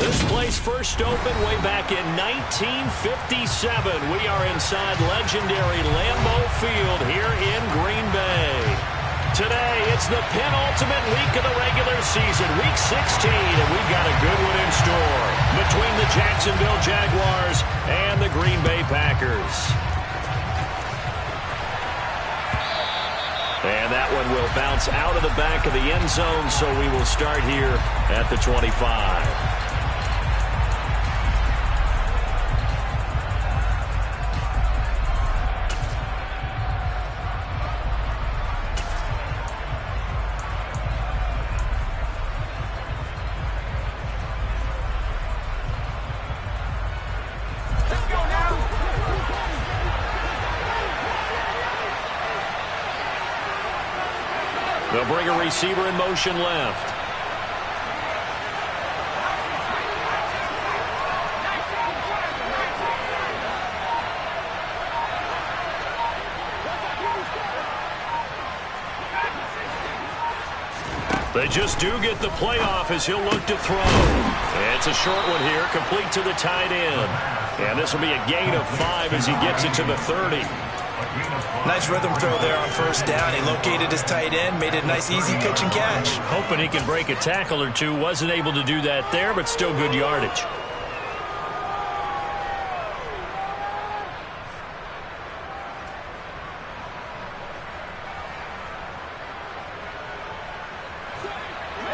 This place first opened way back in 1957. We are inside legendary Lambeau Field here in Green Bay. Today, it's the penultimate week of the regular season, Week 16, and we've got a good one in store between the Jacksonville Jaguars and the Green Bay Packers. And that one will bounce out of the back of the end zone, so we will start here at the 25. They'll bring a receiver in motion left. They just do get the playoff as he'll look to throw. It's a short one here, complete to the tight end. And this will be a gain of 5 as he gets it to the 30. Nice rhythm throw there on first down. He located his tight end, made it a nice easy pitch and catch. Hoping he can break a tackle or two. Wasn't able to do that there, but still good yardage.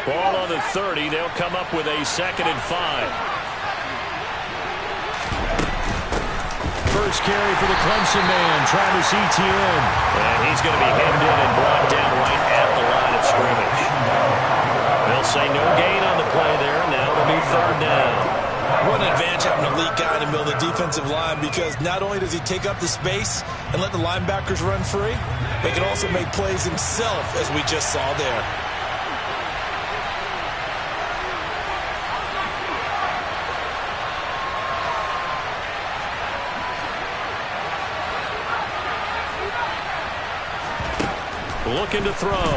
Ball on the 30. They'll come up with a 2nd and 5. First carry for the Clemson man, Travis Etienne. And he's going to be hemmed in and brought down right at the line of scrimmage. They'll say no gain on the play there. Now it'll be 3rd down. What an advantage having an elite guy in the middle of the defensive line, because not only does he take up the space and let the linebackers run free, but he can also make plays himself, as we just saw there. Looking to throw.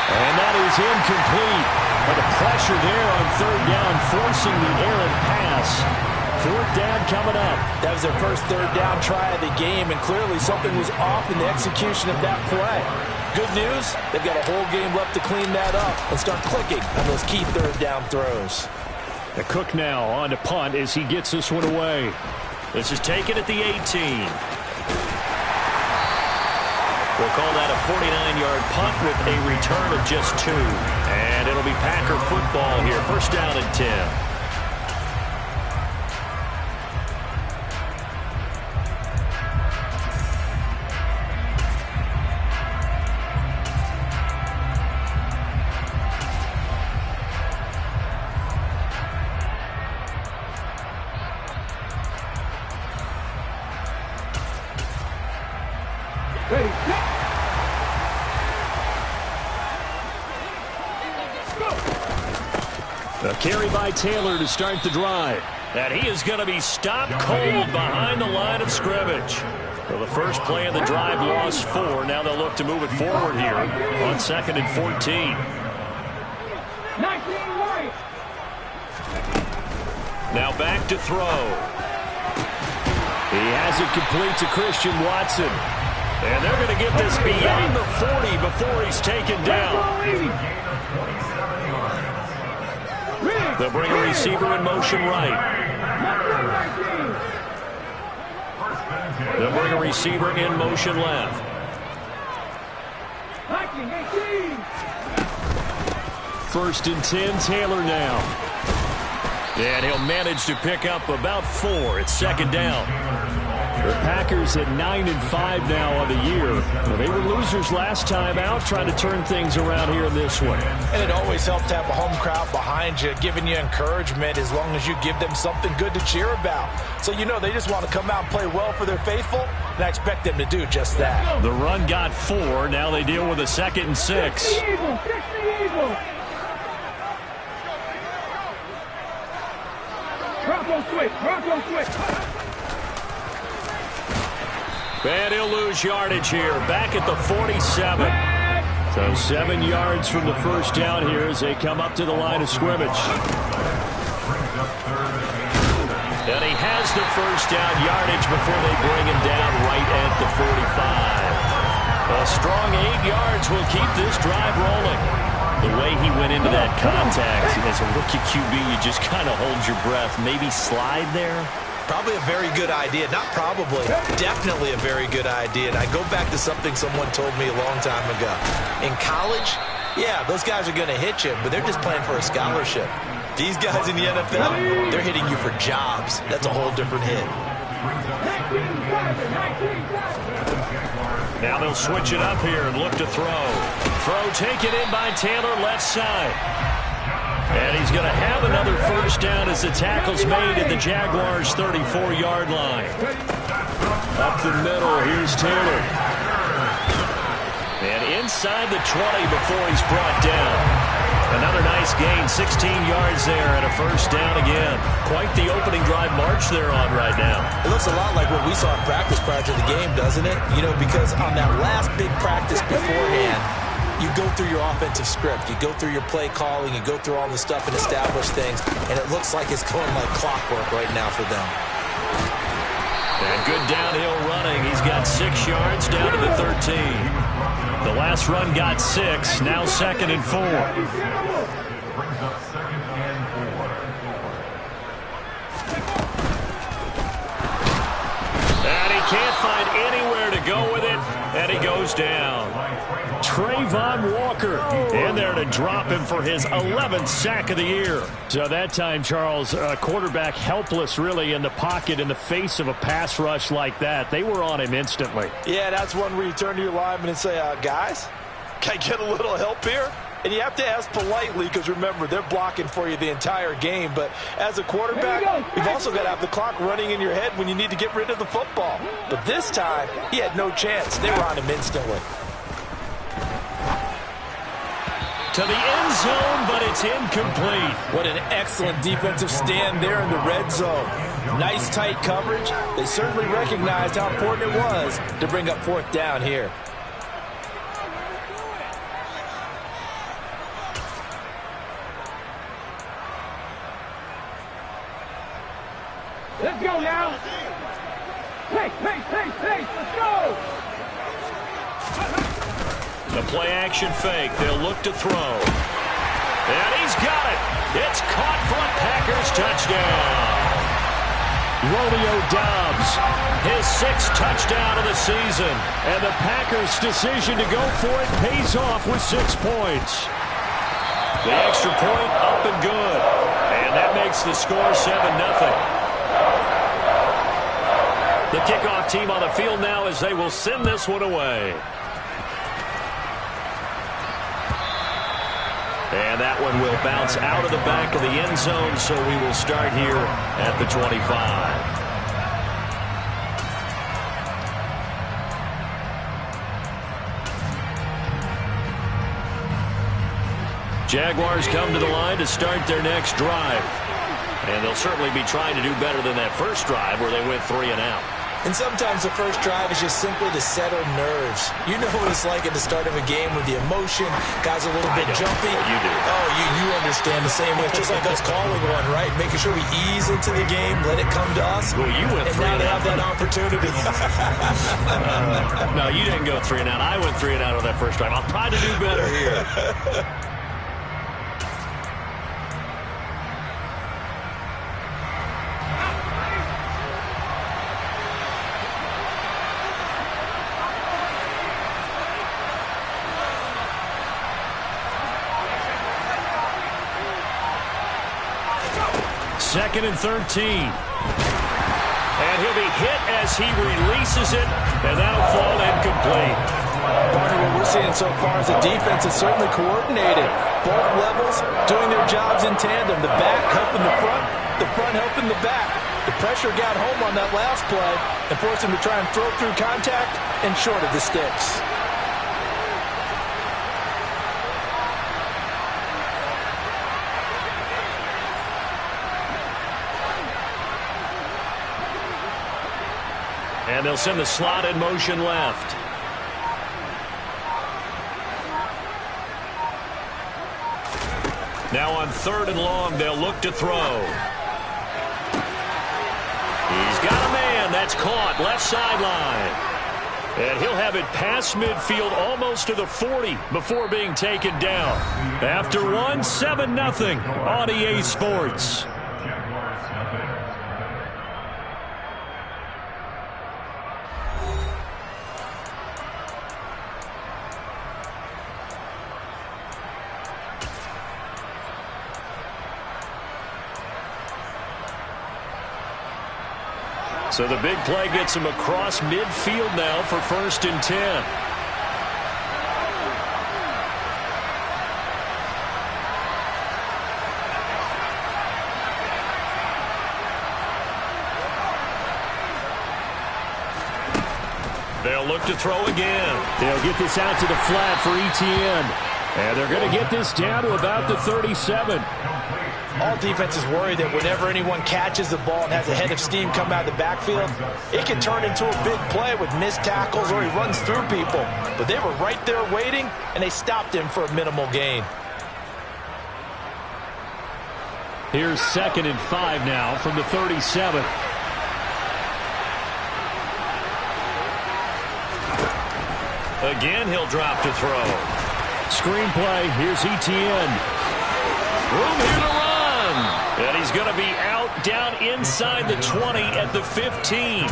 And that is incomplete. But the pressure there on 3rd down, forcing the errant pass. 4th down coming up. That was their first 3rd down try of the game, and clearly something was off in the execution of that play. Good news, they've got a whole game left to clean that up and start clicking on those key 3rd down throws. The Cook now on to punt as he gets this one away. This is taken at the 18. We'll call that a 49-yard punt with a return of just 2. And it'll be Packer football here. 1st down and 10. A carry by Taylor to start the drive. And he is going to be stopped cold behind the line of scrimmage. Well, the first play of the drive lost 4. Now they'll look to move it forward here on 2nd and 14. Now back to throw. He has it complete to Christian Watson. And they're going to get this beyond the 40 before he's taken down. They'll bring a receiver in motion right. They'll bring a receiver in motion left. 1st and 10, Taylor now. And he'll manage to pick up about 4. It's 2nd down. The Packers at 9-5 now on the year. Well, they were losers last time out, trying to turn things around here in this one. And it always helps to have a home crowd behind you, giving you encouragement as long as you give them something good to cheer about. So you know they just want to come out and play well for their faithful, and I expect them to do just that. The run got 4. Now they deal with a 2nd and 6. And he'll lose yardage here. Back at the 47. So 7 yards from the first down here as they come up to the line of scrimmage. And he has the first down yardage before they bring him down right at the 45. A strong 8 yards will keep this drive rolling. The way he went into that contact, as a rookie QB, you just kind of hold your breath. Maybe slide there? Probably a very good idea. Not probably. Definitely a very good idea. And I go back to something someone told me a long time ago. In college, yeah, those guys are going to hit you, but they're just playing for a scholarship. These guys in the NFL, they're hitting you for jobs. That's a whole different hit. Now they'll switch it up here and look to throw. Throw taken in by Taylor left side. And he's going to have another first down as the tackle's made at the Jaguars' 34-yard line. Up the middle, here's Taylor. And inside the 20 before he's brought down. Another nice gain, 16 yards there and a first down again. Quite the opening drive march they're on right now. It looks a lot like what we saw in practice prior to the game, doesn't it? You know, because on that last big practice beforehand, you go through your offensive script. You go through your play calling. You go through all the stuff and establish things. And it looks like it's going like clockwork right now for them. And good downhill running. He's got 6 yards down to the 13. The last run got 6. Now 2nd and 4. And he can't find anywhere to go with it. And he goes down. Trayvon Walker in there to drop him for his 11th sack of the year. So that time, Charles, quarterback helpless really in the pocket in the face of a pass rush like that. They were on him instantly. Yeah, that's one where you turn to your lineman and say, guys, can I get a little help here? And you have to ask politely because, remember, they're blocking for you the entire game. But as a quarterback, you've also got to have the clock running in your head when you need to get rid of the football. But this time, he had no chance. They were on him instantly. To the end zone, but it's incomplete. What an excellent defensive stand there in the red zone. Nice tight coverage. They certainly recognized how important it was to bring up 4th down here. Let's go now. Hey, let's go. The play-action fake. They'll look to throw. And he's got it. It's caught for a Packers touchdown. Romeo Doubs, his 6th touchdown of the season. And the Packers' decision to go for it pays off with 6 points. The extra point up and good. And that makes the score 7-0. The kickoff team on the field now as they will send this one away. And that one will bounce out of the back of the end zone, so we will start here at the 25. Jaguars come to the line to start their next drive. And they'll certainly be trying to do better than that first drive where they went 3 and out. And sometimes the first drive is just simply to settle nerves. You know what it's like at the start of a game with the emotion, guys a little bit jumpy. You do. Oh, you understand the same way. It's just like us calling one, right? Making sure we ease into the game, let it come to us. Well, you went 3 and out. And now they have that opportunity. No, you didn't go 3 and out. I went 3 and out on that first drive. I'll try to do better here. Second and 13. And he'll be hit as he releases it, and that'll fall incomplete. Part of what we're seeing so far is the defense is certainly coordinated. Both levels doing their jobs in tandem. The back helping the front helping the back. The pressure got home on that last play and forced him to try and throw through contact and short of the sticks. And they'll send the slot in motion left. Now on 3rd and long, they'll look to throw. He's got a man. That's caught. Left sideline. And he'll have it past midfield almost to the 40 before being taken down. After one, 7-0 on EA Sports. So the big play gets him across midfield now for 1st and 10. They'll look to throw again. They'll get this out to the flat for Etienne. And they're going to get this down to about the 37. All defenses worry that whenever anyone catches the ball and has a head of steam come out of the backfield, it can turn into a big play with missed tackles or he runs through people. But they were right there waiting, and they stopped him for a minimal gain. Here's 2nd and 5 now from the 37. Again, he'll drop to throw. Screenplay, here's Etienne. Room here to run. And he's going to be out down inside the 20 at the 15.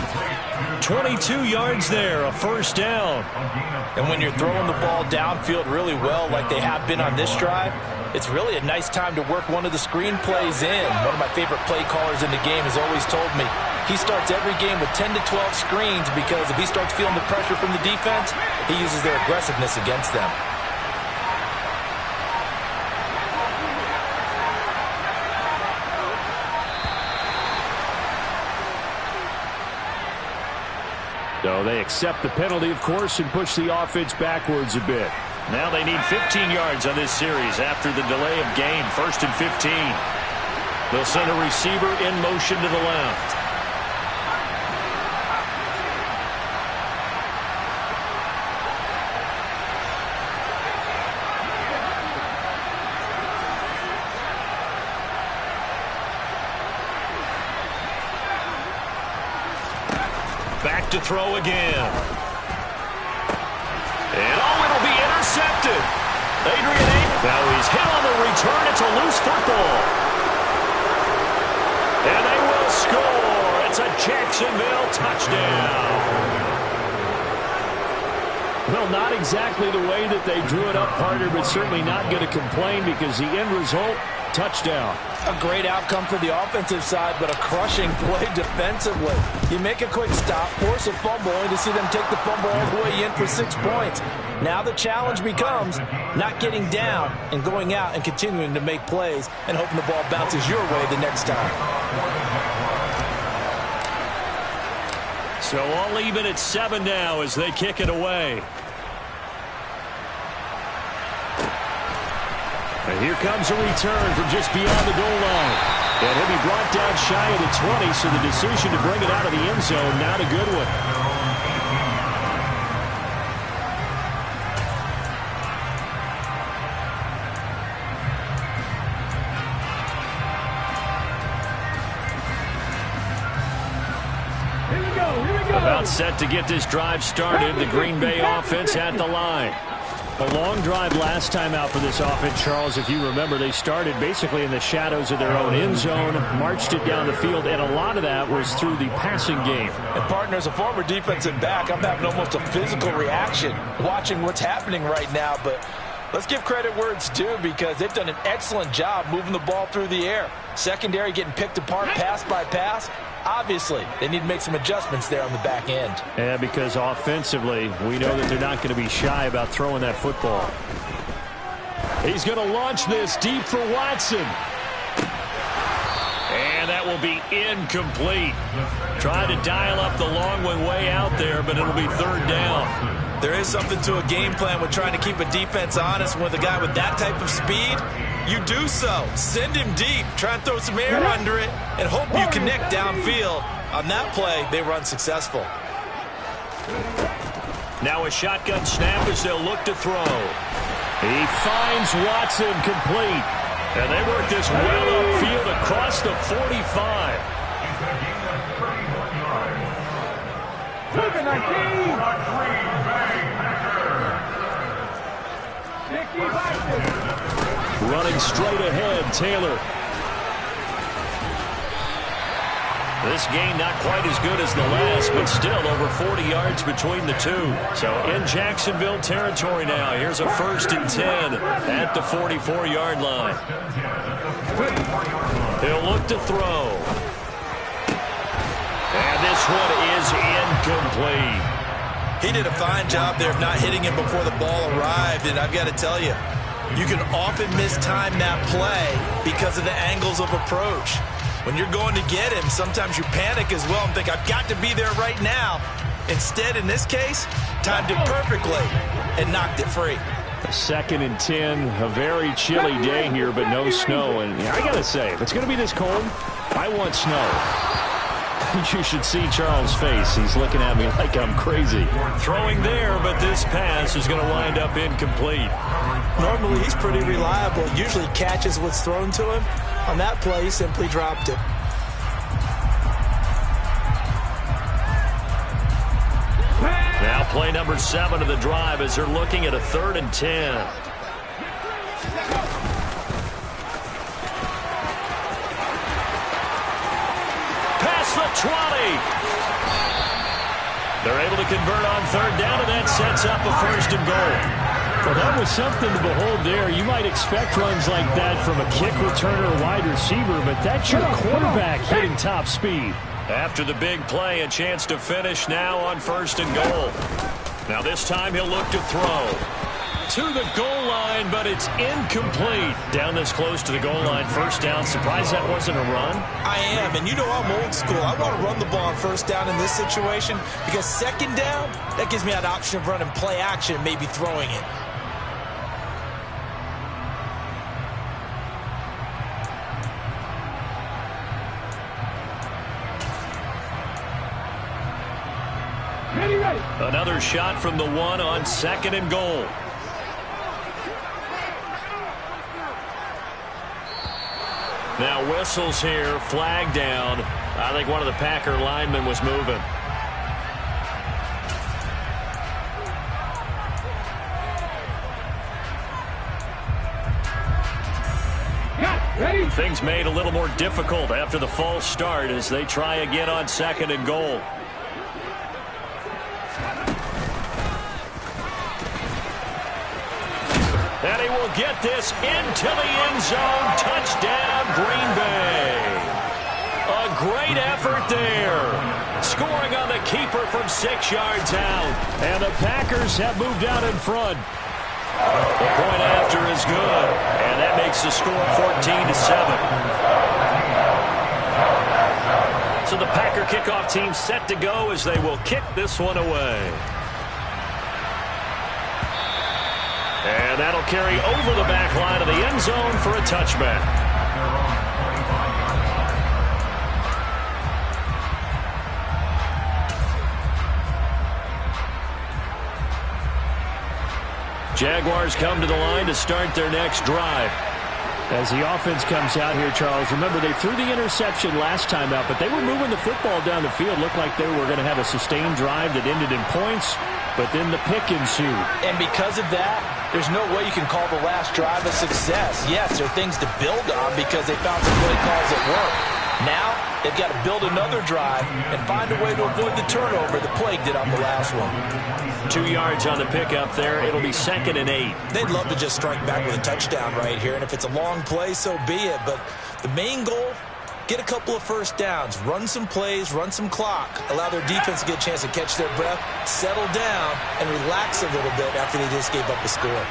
22 yards there, a 1st down. And when you're throwing the ball downfield really well like they have been on this drive, it's really a nice time to work one of the screen plays in. One of my favorite play callers in the game has always told me he starts every game with 10 to 12 screens because if he starts feeling the pressure from the defense, he uses their aggressiveness against them. So they accept the penalty, of course, and push the offense backwards a bit. Now they need 15 yards on this series after the delay of game. 1st and 15. They'll send a receiver in motion to the left. Back to throw again. And it'll be intercepted. Now he's hit on the return. It's a loose football. And they will score. It's a Jacksonville touchdown. Well, not exactly the way that they drew it up, partner, but certainly not going to complain because the end result, touchdown. A great outcome for the offensive side, but a crushing play defensively. You make a quick stop, force a fumble, and to see them take the fumble all the way in for 6 points. Now the challenge becomes not getting down and going out and continuing to make plays and hoping the ball bounces your way the next time. So all even at 7 now as they kick it away. And here comes a return from just beyond the goal line. And he'll be brought down shy of the 20, so the decision to bring it out of the end zone, not a good one. Here we go. About set to get this drive started. The Green Bay offense at the line. A long drive last time out for this offense, Charles. If you remember, they started basically in the shadows of their own end zone, marched it down the field, and a lot of that was through the passing game. And, partner, as a former defensive back, I'm having almost a physical reaction watching what's happening right now. But let's give credit where it's due because they've done an excellent job moving the ball through the air. Secondary getting picked apart pass by pass. Obviously, they need to make some adjustments there on the back end. Yeah, because offensively, we know that they're not going to be shy about throwing that football. He's going to launch this deep for Watson. And that will be incomplete. Trying to dial up the long one way out there, but it'll be 3rd down. There is something to a game plan with trying to keep a defense honest. With a guy with that type of speed, you do so. Send him deep. Try and throw some air under it and hope you connect downfield. On that play, they run successful. Now a shotgun snap as they'll look to throw. He finds Watson complete. And they work this well upfield across the 45. Running straight ahead, Taylor. This game not quite as good as the last, but still over 40 yards between the two. So in Jacksonville territory now. Here's a 1st and 10 at the 44-yard line. He'll look to throw. And this one is incomplete. He did a fine job there of not hitting him before the ball arrived, and I've got to tell you, you can often mistime that play because of the angles of approach. When you're going to get him, sometimes you panic as well and think, I've got to be there right now. Instead, in this case, timed it perfectly and knocked it free. A 2nd and 10, a very chilly day here, but no snow. And I got to say, if it's going to be this cold, I want snow. You should see Charles' face. He's looking at me like I'm crazy. Throwing there, but this pass is going to wind up incomplete. Normally, he's pretty reliable. Usually catches what's thrown to him. On that play, he simply dropped it. Now play number 7 of the drive as they're looking at a 3rd and 10. Past the 20. They're able to convert on 3rd down, and that sets up a 1st and goal. Well, that was something to behold there. You might expect runs like that from a kick returner or wide receiver, but that's your quarterback hitting top speed. After the big play, a chance to finish now on 1st and goal. Now this time he'll look to throw. To the goal line, but it's incomplete. Down this close to the goal line, 1st down. Surprised that wasn't a run? I am, and you know I'm old school. I want to run the ball on 1st down in this situation because 2nd down, that gives me an option of running play action and maybe throwing it. Another shot from the 1 on 2nd and goal. Now whistles here, flag down. I think one of the Packer linemen was moving. Things made a little more difficult after the false start as they try again on 2nd and goal. And he will get this into the end zone. Touchdown, Green Bay. A great effort there. Scoring on the keeper from 6 yards out. And the Packers have moved out in front. The point after is good. And that makes the score 14-7. So the Packer kickoff team set to go as they will kick this one away. And that'll carry over the back line of the end zone for a touchback. Jaguars come to the line to start their next drive. As the offense comes out here, Charles, remember they threw the interception last time out, but they were moving the football down the field. Looked like they were going to have a sustained drive that ended in points, but then the pick ensued. And because of that, there's no way you can call the last drive a success. Yes, there are things to build on because they found some play calls that work. Now, they've got to build another drive and find a way to avoid the turnover the Plague did on the last one. 2 yards on the pickup there. It'll be 2nd and 8. They'd love to just strike back with a touchdown right here, and if it's a long play, so be it. But the main goal, get a couple of 1st downs, run some plays, run some clock, allow their defense to get a chance to catch their breath, settle down, and relax a little bit after they just gave up the score.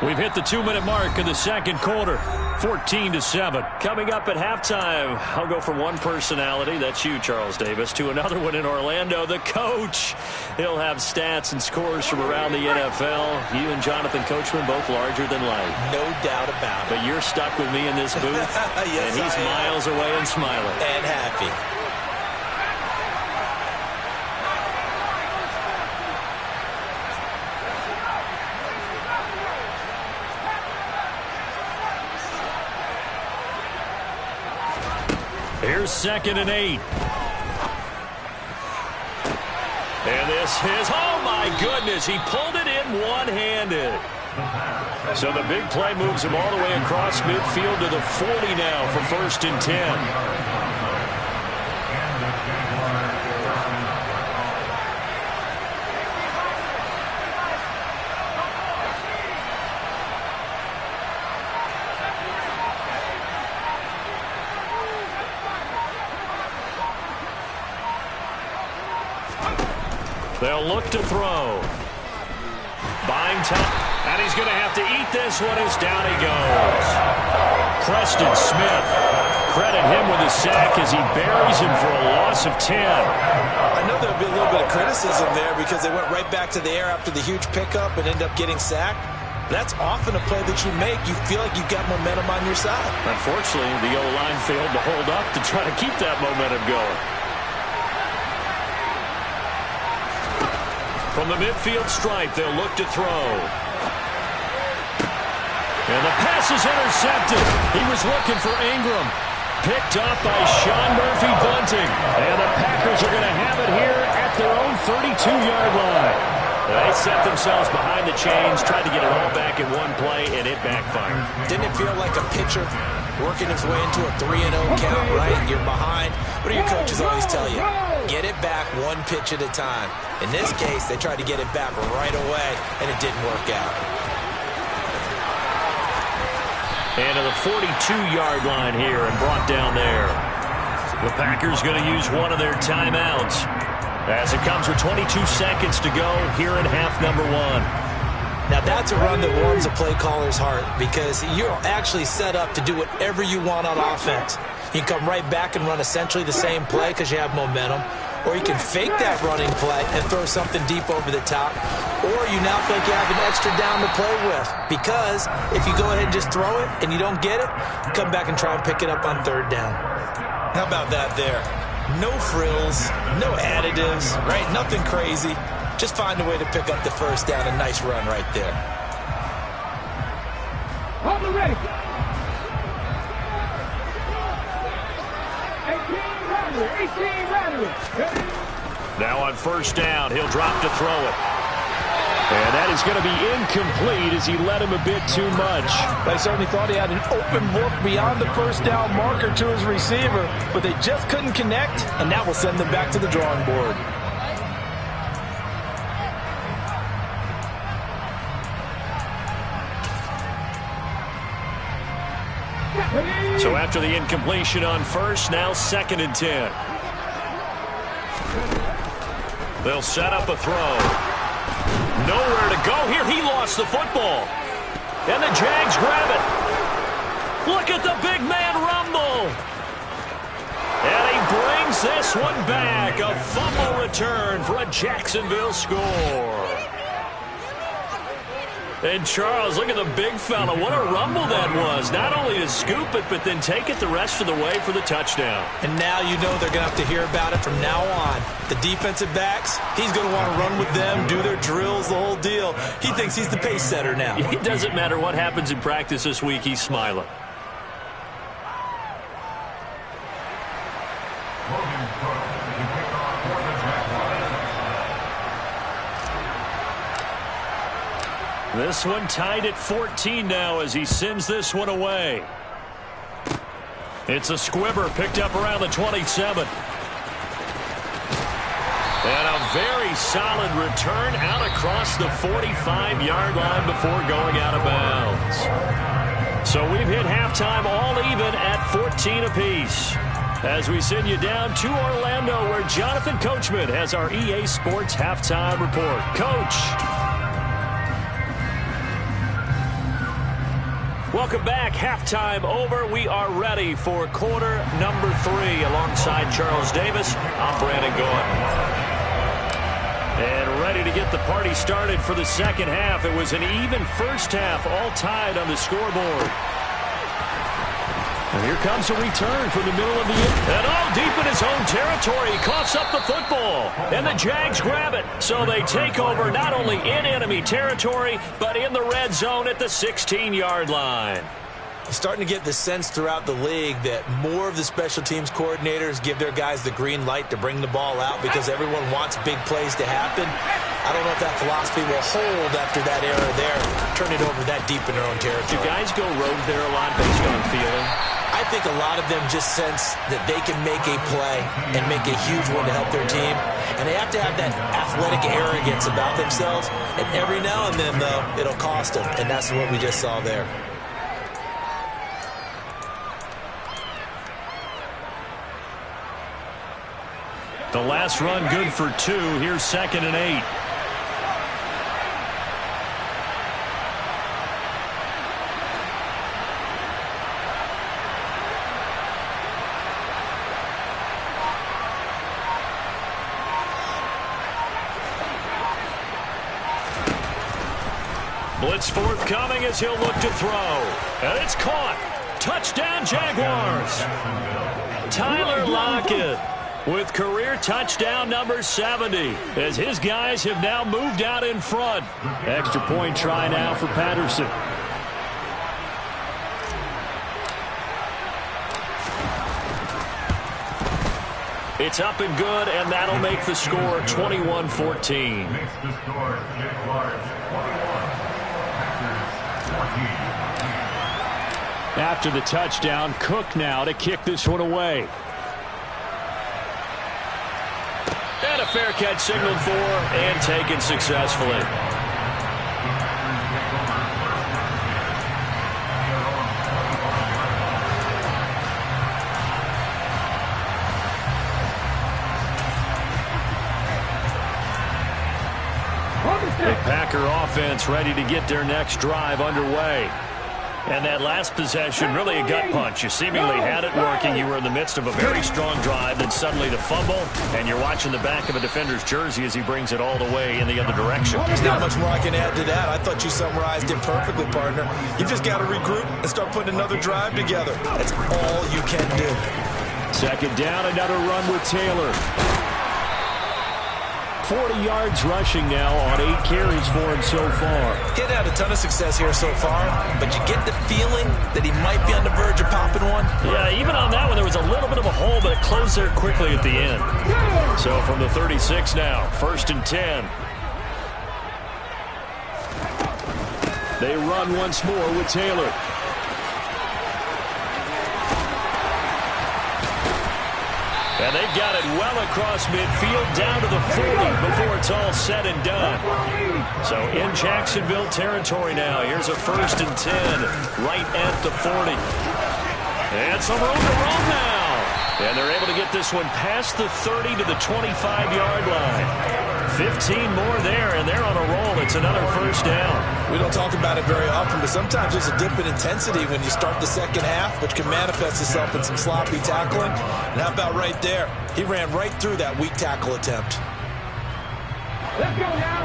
We've hit the 2-minute mark in the 2nd quarter. 14-7. Coming up at halftime, I'll go from one personality, that's you, Charles Davis, to another one in Orlando, the coach. He'll have stats and scores from around the NFL. You and Jonathan Coachman both larger than life. No doubt about it. But you're stuck with me in this booth, yes, and he's miles away and smiling. And happy. Here's 2nd and 8. And this is, oh my goodness, he pulled it in one-handed. So the big play moves him all the way across midfield to the 40 now for 1st and 10. They'll look to throw. Buying time. And he's going to have to eat this one as down he goes. Preston Smith. Credit him with a sack as he buries him for a loss of 10. I know there'll be a little bit of criticism there because they went right back to the air after the huge pickup and end up getting sacked. That's often a play that you make. You feel like you've got momentum on your side. Unfortunately, the O-line failed to hold up to try to keep that momentum going. From the midfield stripe, they'll look to throw. And the pass is intercepted. He was looking for Ingram. Picked up by Sean Murphy Bunting. And the Packers are going to have it here at their own 32-yard line. They set themselves behind the chains, tried to get it all back in one play, and it backfired. Didn't it feel like a pitcher working his way into a 3-0 count, right? You're behind. What do your coaches always tell you? Get it back one pitch at a time. In this case, they tried to get it back right away, and it didn't work out. And to the 42-yard line here and brought down there. The Packers going to use one of their timeouts as it comes with 22 seconds to go here in half number 1. Now, that's a run that warms a play caller's heart because you're actually set up to do whatever you want on offense. You can come right back and run essentially the same play because you have momentum, or you can fake that running play and throw something deep over the top, or you now feel like you have an extra down to play with because if you go ahead and just throw it and you don't get it, come back and try and pick it up on 3rd down. How about that there? No frills, no additives, right? Nothing crazy. Just find a way to pick up the 1st down. A nice run right there. Hold it ready. 18 lateral. Now on 1st down, he'll drop to throw it. And that is going to be incomplete as he led him a bit too much. They certainly thought he had an open look beyond the 1st down marker to his receiver, but they just couldn't connect, and that will send them back to the drawing board. So after the incompletion on 1st, now 2nd and 10. They'll set up a throw. Nowhere to go here. He lost the football. And the Jags grab it. Look at the big man rumble. And he brings this one back. A fumble return for a Jacksonville score. And Charles, look at the big fella. What a rumble that was. Not only to scoop it, but then take it the rest of the way for the touchdown. And now you know they're going to have to hear about it from now on. The defensive backs, he's going to want to run with them, do their drills, the whole deal. He thinks he's the pace setter now. It doesn't matter what happens in practice this week. He's smiling. This one tied at 14 now as he sends this one away. It's a squibber picked up around the 27. And a very solid return out across the 45-yard line before going out of bounds. So we've hit halftime all even at 14 apiece. As we send you down to Orlando where Jonathan Coachman has our EA Sports halftime report. Coach. Welcome back. Halftime over. We are ready for quarter number 3 alongside Charles Davis. I'm Brandon Gordon. And ready to get the party started for the second half. It was an even first half, all tied on the scoreboard. And here comes a return from the middle of the and all deep in his own territory. He coughs up the football. And the Jags grab it. So they take over not only in enemy territory, but in the red zone at the 16-yard line. Starting to get the sense throughout the league that more of the special teams coordinators give their guys the green light to bring the ball out because everyone wants big plays to happen. I don't know if that philosophy will hold after that era there. Turn it over that deep in their own territory. Do guys go rogue there a lot based on feeling? I think a lot of them just sense that they can make a play and make a huge one to help their team. And they have to have that athletic arrogance about themselves. And every now and then, though, it'll cost them. And that's what we just saw there. The last run good for 2. Here's 2nd and 8. Blitz forthcoming as he'll look to throw. And it's caught. Touchdown, Jaguars. Tyler Lockett with career touchdown number 70 as his guys have now moved out in front. Extra point try now for Patterson. It's up and good, and that'll make the score 21-14. After the touchdown, Cook now to kick this one away. And a fair catch signaled for and taken successfully. The Packer offense ready to get their next drive underway. And that last possession, really a gut punch. You seemingly had it working. You were in the midst of a very strong drive, then suddenly the fumble, and you're watching the back of a defender's jersey as he brings it all the way in the other direction. There's not much more I can add to that. I thought you summarized it perfectly, partner. You just got to regroup and start putting another drive together. That's all you can do. 2nd down, another run with Taylor. 40 yards rushing now on 8 carries for him so far. He's had a ton of success here so far, but you get the feeling that he might be on the verge of popping one. Yeah, even on that one, there was a little bit of a hole, but it closed there quickly at the end. So from the 36 now, 1st and 10. They run once more with Taylor. And they've got it well across midfield down to the 40 before it's all said and done. So in Jacksonville territory now. Here's a 1st and 10 right at the 40. And some room to run now. And they're able to get this one past the 30 to the 25-yard line. 15 more there, and they're on a roll. It's another 1st down. We don't talk about it very often, but sometimes there's a dip in intensity when you start the second half, which can manifest itself in some sloppy tackling. And how about right there? He ran right through that weak tackle attempt. Let's go now.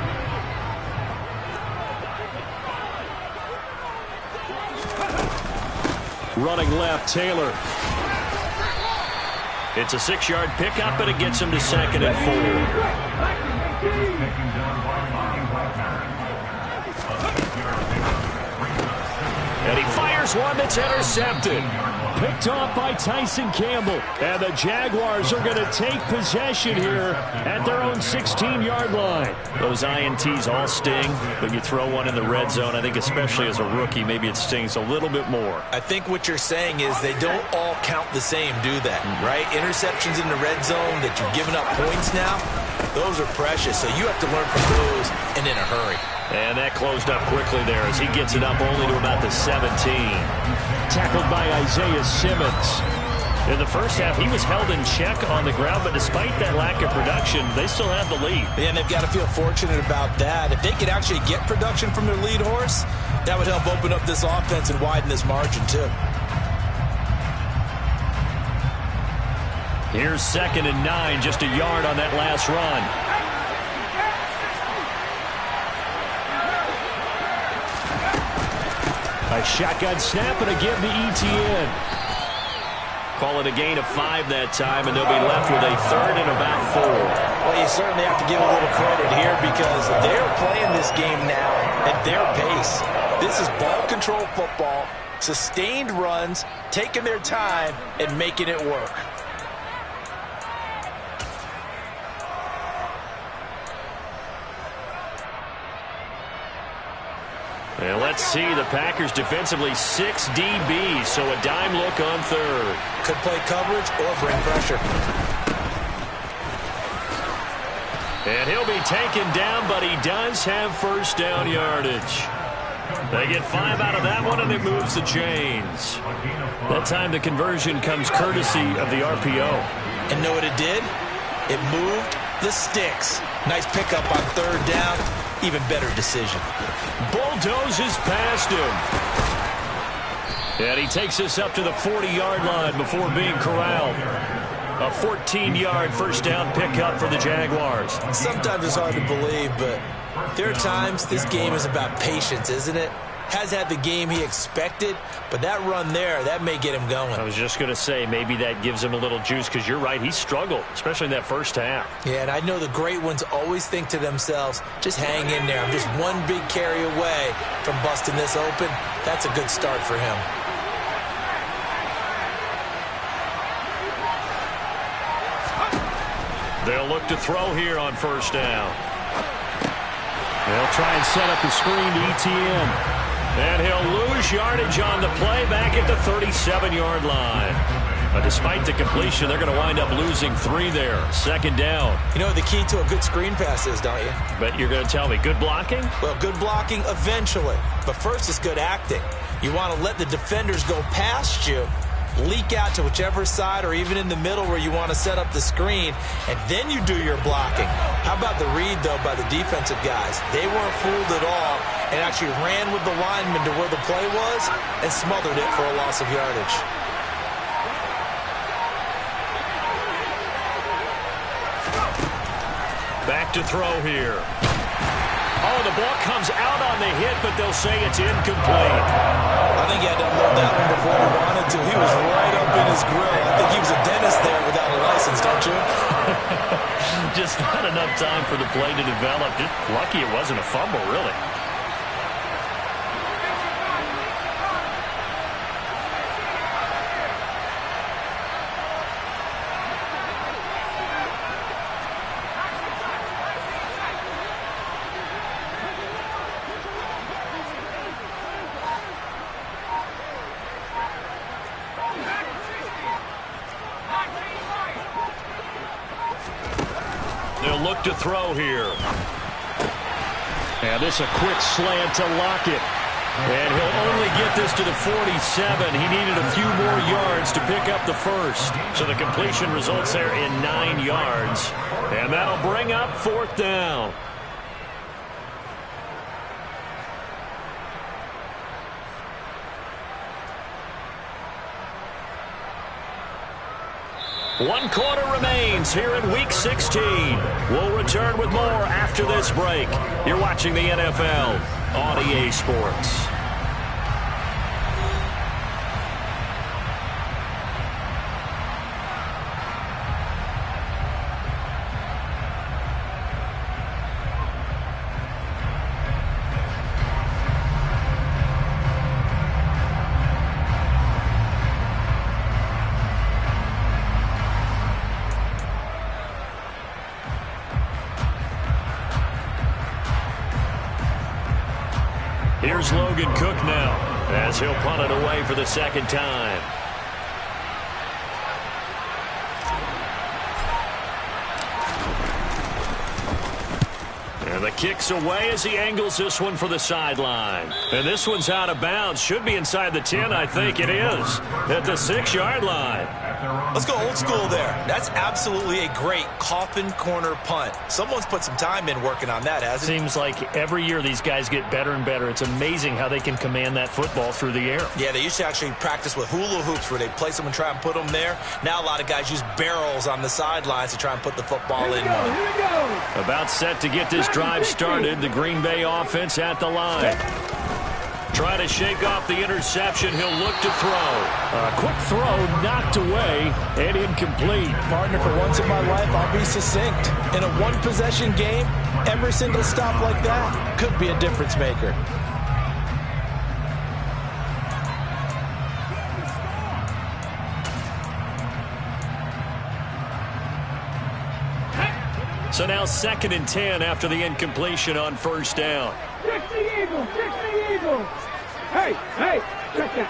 Running left, Taylor. It's a 6-yard pickup, and it gets him to 2nd and 4. And he fires one that's intercepted. Picked off by Tyson Campbell. And the Jaguars are going to take possession here at their own 16-yard line. Those INTs all sting, but you throw one in the red zone, I think especially as a rookie, maybe it stings a little bit more. I think what you're saying is they don't all count the same, do they? Right? Interceptions in the red zone that you've given up points now, those are precious. So you have to learn from those and in a hurry. And that closed up quickly there as he gets it up only to about the 17. Tackled by Isaiah Simmons. In the first half, he was held in check on the ground, but despite that lack of production, they still have the lead. And they've got to feel fortunate about that. If they could actually get production from their lead horse, that would help open up this offense and widen this margin, too. Here's 2nd and 9, just a yard on that last run. A shotgun snap and a give to ETN. Call it a gain of 5 that time, and they'll be left with a 3rd and about 4. Well, you certainly have to give a little credit here because they're playing this game now at their pace. This is ball control football, Sustained runs, taking their time, and making it work. And let's see, the Packers defensively 6 DBs, so a dime look on third. Could play coverage or bring pressure. And he'll be taken down, but he does have first down yardage. They get 5 out of that one, and it moves the chains. That time the conversion comes courtesy of the RPO. And know what it did? It moved the sticks. Nice pickup on third down. Even better decision. Bulldozes past him. And he takes us up to the 40-yard line before being corralled. A 14-yard first down pickup for the Jaguars. Sometimes it's hard to believe, but there are times this game is about patience, isn't it? Has had the game he expected, but that run there, that may get him going. I was just going to say, maybe that gives him a little juice, because you're right, he struggled, especially in that first half. Yeah, and I know the great ones always think to themselves, just hang in there. I'm just one big carry away from busting this open. That's a good start for him. They'll look to throw here on first down. They'll try and set up the screen to ETN. And he'll lose yardage on the play back at the 37-yard line. But despite the completion, they're going to wind up losing 3 there. Second down. You know what the key to a good screen pass is, don't you? But you're going to tell me, good blocking? Well, good blocking eventually. But first it's good acting. You want to let the defenders go past you, leak out to whichever side or even in the middle where you want to set up the screen, and then you do your blocking. How about the read, though, by the defensive guys? They weren't fooled at all and actually ran with the lineman to where the play was and smothered it for a loss of yardage. Back to throw here. Oh, the ball comes out on the hit, but they'll say it's incomplete. I think he had to unload that one before he wanted to. He was right up in his grill. I think he was a dentist there without a license, don't you? Just not enough time for the play to develop. Just lucky it wasn't a fumble, really. They'll look to throw here. And this a quick slant to Lockett. And he'll only get this to the 47. He needed a few more yards to pick up the first. So the completion results there in 9 yards. And that'll bring up 4th down. One quarter remains here in Week 16. We'll return with more after this break. You're watching the NFL on EA Sports. Here's Logan Cook now as he'll punt it away for the second time. And the kick's away as he angles this one for the sideline. And this one's out of bounds. Should be inside the 10, I think it is. At the 6-yard line. Let's go old school there. That's absolutely a great coffin corner punt. Someone's put some time in working on that, hasn't it? Seems like every year these guys get better and better. It's amazing how they can command that football through the air. Yeah, they used to actually practice with hula hoops where they place them and try and put them there. Now a lot of guys use barrels on the sidelines to try and put the football in. Here we go. About set to get this drive started. The Green Bay offense at the line. Try to shake off the interception. He'll look to throw. A quick throw knocked away and incomplete. Partner, for once in my life, I'll be succinct. In a one-possession game, every single stop like that could be a difference maker. So now 2nd and 10 after the incompletion on first down. 60 Eagles, 60 Eagles. Hey, check that.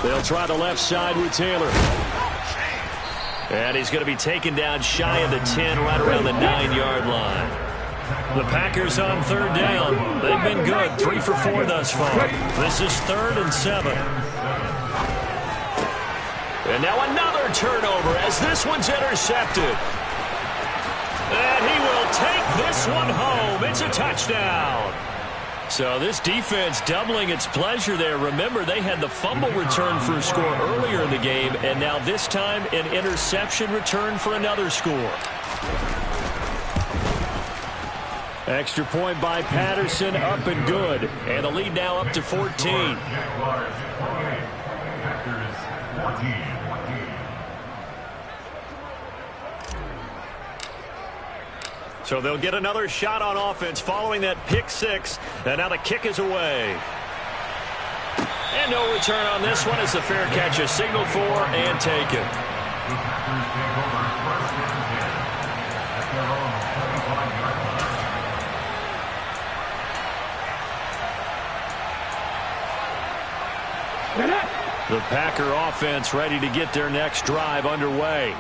They'll try the left side with Taylor. And he's going to be taken down shy of the 10, right around the 9-yard line. The Packers on 3rd down. They've been good, 3 for 4 thus far. This is 3rd and 7. And now another turnover as this one's intercepted. And he will take this one home. It's a touchdown. So this defense doubling its pleasure there. Remember, they had the fumble return for a score earlier in the game, and now this time an interception return for another score. Extra point by Patterson, up and good. And the lead now up to 14. Jaguars 28, Packers 14. So they'll get another shot on offense following that pick 6. And now the kick is away. And no return on this one as the fair catch is signaled for and taken. The Packers take over 1st and 10 at their own 25-yard line. The Packer offense ready to get their next drive underway.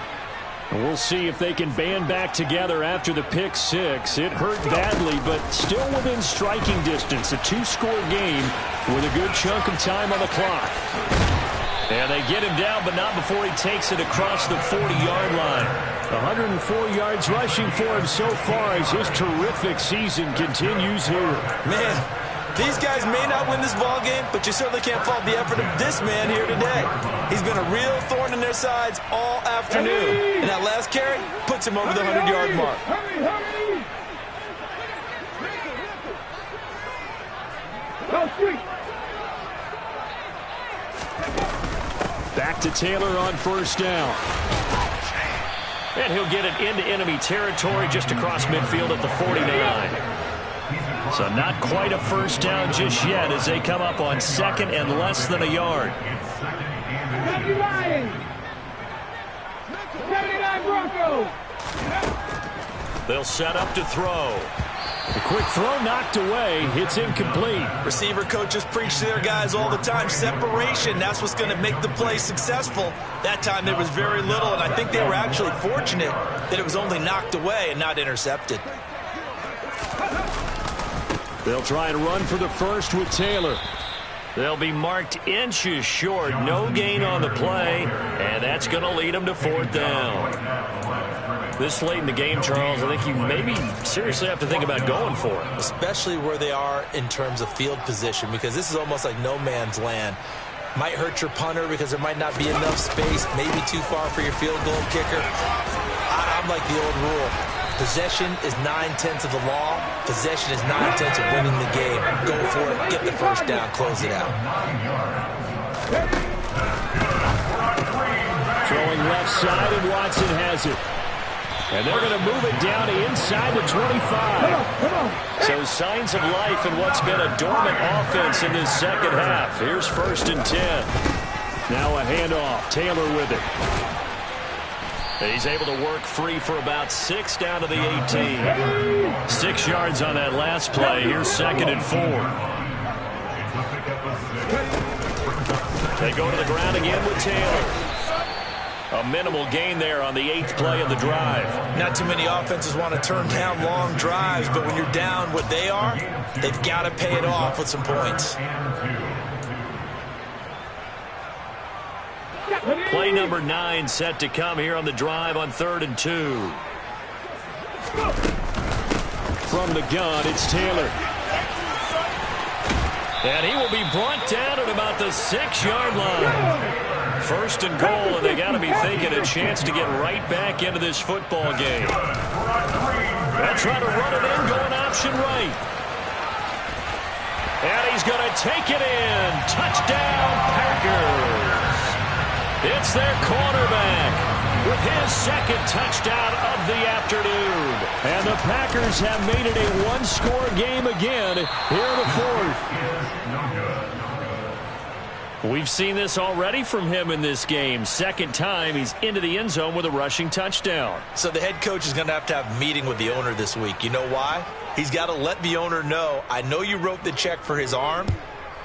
And we'll see if they can band back together after the pick 6. It hurt badly, but still within striking distance. A 2-score game with a good chunk of time on the clock. And they get him down, but not before he takes it across the 40-yard line. 104 yards rushing for him so far as his terrific season continues here. Man, these guys may not win this ball game, but you certainly can't fault the effort of this man here today. He's been a real thorn in their sides all afternoon. And that last carry puts him over the 100-yard mark. Hurry! Back to Taylor on first down. And he'll get it into enemy territory just across midfield at the 49. So not quite a first down just yet as they come up on 2nd and less than a yard. 79 Broncos. They'll set up to throw. The quick throw knocked away. It's incomplete. Receiver coaches preach to their guys all the time. Separation, that's what's going to make the play successful. That time there was very little, and I think they were actually fortunate that it was only knocked away and not intercepted. They'll try and run for the first with Taylor. They'll be marked inches short. No gain on the play, and that's going to lead them to 4th down. This late in the game, Charles, I think you maybe seriously have to think about going for it. Especially where they are in terms of field position, because this is almost like no man's land. Might hurt your punter because there might not be enough space, maybe too far for your field goal kicker. I'm like the old rule. Possession is 9/10 of the law. Possession is 9/10 of winning the game. Go for it, get the first down, close it out. Throwing left side, and Watson has it. And they're going to move it down to inside the 25. So signs of life in what's been a dormant offense in this second half. Here's 1st and 10. Now a handoff. Taylor with it. He's able to work free for about 6 down to the 18. 6 yards on that last play. Here's 2nd and 4. They go to the ground again with Taylor. A minimal gain there on the 8th play of the drive. Not too many offenses want to turn down long drives, but when you're down what they are, they've got to pay it off with some points. Play number 9 set to come here on the drive on 3rd and 2. From the gun, it's Taylor. And he will be brought down at about the 6-yard line. 1st and goal, and they got to be thinking a chance to get right back into this football game. They'll try to run it in, going option right. And he's going to take it in. Touchdown, Packers. It's their quarterback with his 2nd touchdown of the afternoon. And the Packers have made it a 1-score game again here in the 4th. We've seen this already from him in this game. Second time he's into the end zone with a rushing touchdown. So the head coach is going to have a meeting with the owner this week. You know why? He's got to let the owner know, I know you wrote the check for his arm,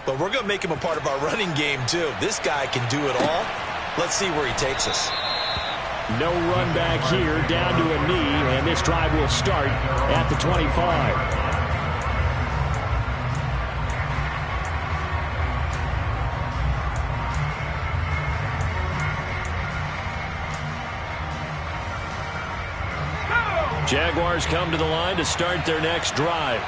but we're going to make him a part of our running game too. This guy can do it all. Let's see where he takes us. No run back here, down to a knee, and this drive will start at the 25. Jaguars come to the line to start their next drive.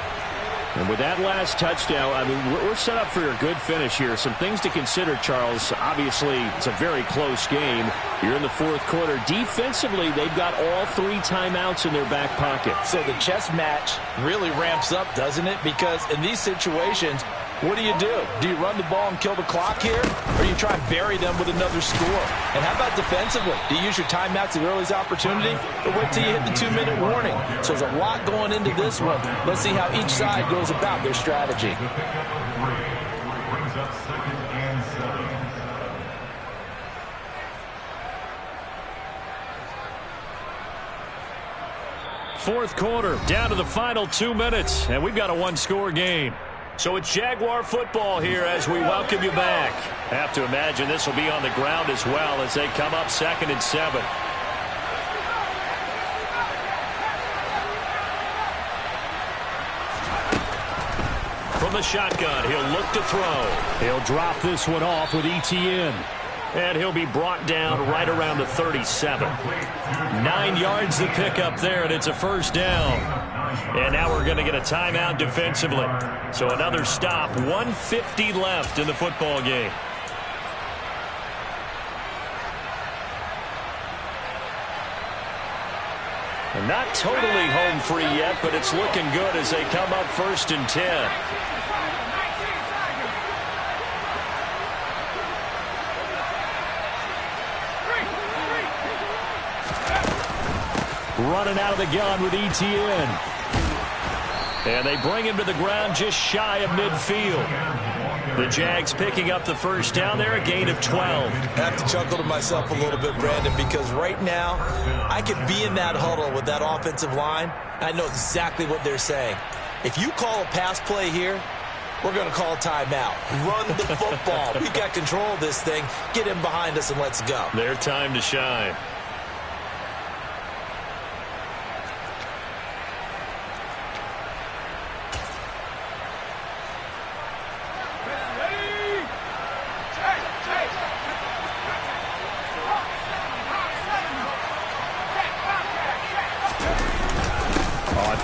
And with that last touchdown, I mean, we're set up for a good finish here. Some things to consider, Charles. Obviously, it's a very close game. You're in the fourth quarter. Defensively, they've got all 3 timeouts in their back pocket. So the chess match really ramps up, doesn't it? Because in these situations, what do? Do you run the ball and kill the clock here? Or you try and bury them with another score? And how about defensively? Do you use your timeouts at earliest opportunity? Or wait till you hit the 2-minute warning? So there's a lot going into this one. Let's see how each side goes about their strategy. Brings up 2nd and 7. Fourth quarter, down to the final 2 minutes, and we've got a 1-score game. So it's Jaguar football here as we welcome you back. Have to imagine this will be on the ground as well as they come up 2nd and 7. From the shotgun, he'll look to throw. He'll drop this one off with ETN. And he'll be brought down right around the 37. 9 yards to pick up there, and it's a first down. And now we're going to get a timeout defensively. So another stop, 1:50 left in the football game. And not totally home free yet, but it's looking good as they come up 1st and 10. Running out of the gun with ETN. And they bring him to the ground just shy of midfield. The Jags picking up the first down there, a gain of 12. I have to chuckle to myself a little bit, Brandon, because right now I could be in that huddle with that offensive line. I know exactly what they're saying. If you call a pass play here, we're going to call a timeout. Run the football. We got control of this thing. Get him behind us and let's go. Their time to shine.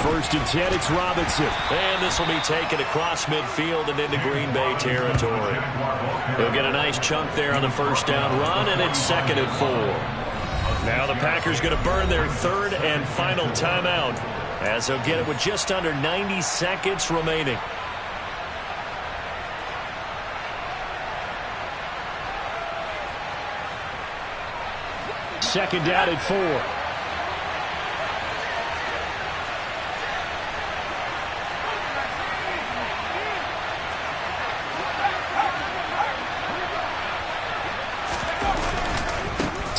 First and 10, it's Robinson. And this will be taken across midfield and into Green Bay territory. He'll get a nice chunk there on the first down run, and it's 2nd and 4. Now the Packers going to burn their 3rd and final timeout as they'll get it with just under 90 seconds remaining. Second down at 4.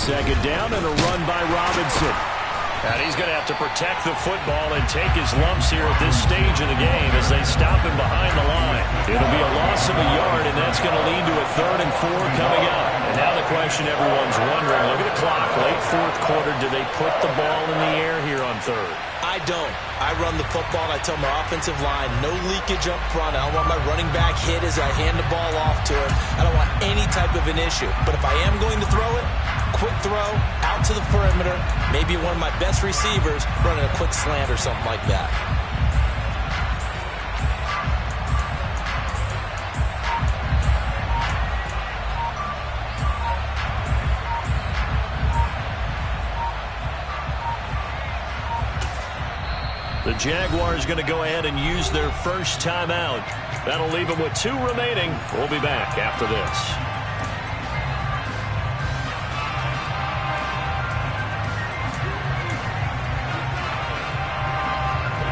Second down and a run by Robinson. And he's going to have to protect the football and take his lumps here at this stage of the game as they stop him behind the line. It'll be a loss of a yard, and that's going to lead to a 3rd and 4 coming up. And now the question everyone's wondering, look at the clock, late fourth quarter, do they put the ball in the air here on 3rd? I don't. I run the football, and I tell my offensive line, no leakage up front. I don't want my running back hit as I hand the ball off to him. I don't want any type of an issue. But if I am going to throw it, quick throw, out to the perimeter, maybe one of my best receivers running a quick slant or something like that. The Jaguars going to go ahead and use their first timeout. That'll leave them with 2 remaining. We'll be back after this.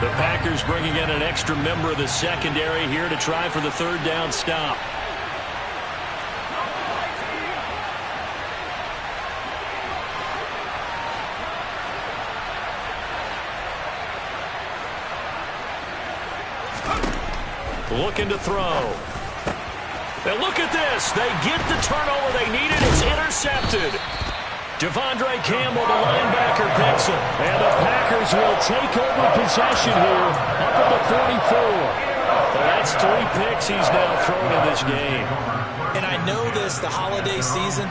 The Packers bringing in an extra member of the secondary here to try for the 3rd down stop. Looking to throw. And look at this. They get the turnover they needed. It's intercepted. Devondre Campbell, the linebacker, picks it. And the Packers will take over possession here up at the 44. Well, that's 3 picks he's now thrown in this game. And I know this, the holiday season,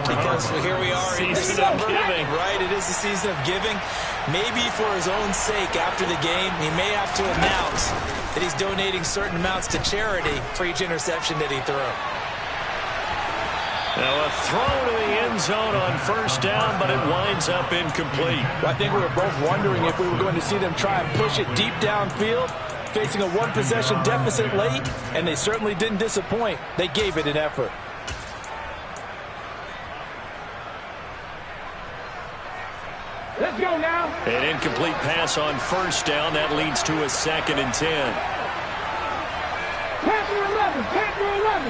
because here we are in December. Giving. Right, it is the season of giving. Maybe for his own sake after the game, he may have to announce that he's donating certain amounts to charity for each interception that he threw. Now a throw to the end zone on first down, but it winds up incomplete. Well, I think we were both wondering if we were going to see them try and push it deep downfield, facing a 1-possession deficit late, and they certainly didn't disappoint. They gave it an effort. Let's go now. An incomplete pass on first down. That leads to a 2nd and 10. Panther 11. Panther 11.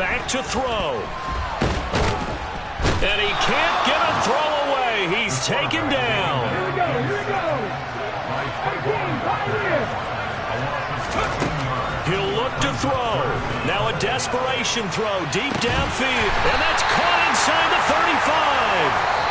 Back to throw. And he can't get a throw away. He's taken down. Here we go. Here we go. 18, 5 years. He'll look to throw. Now a desperation throw deep downfield. And that's caught inside the 35.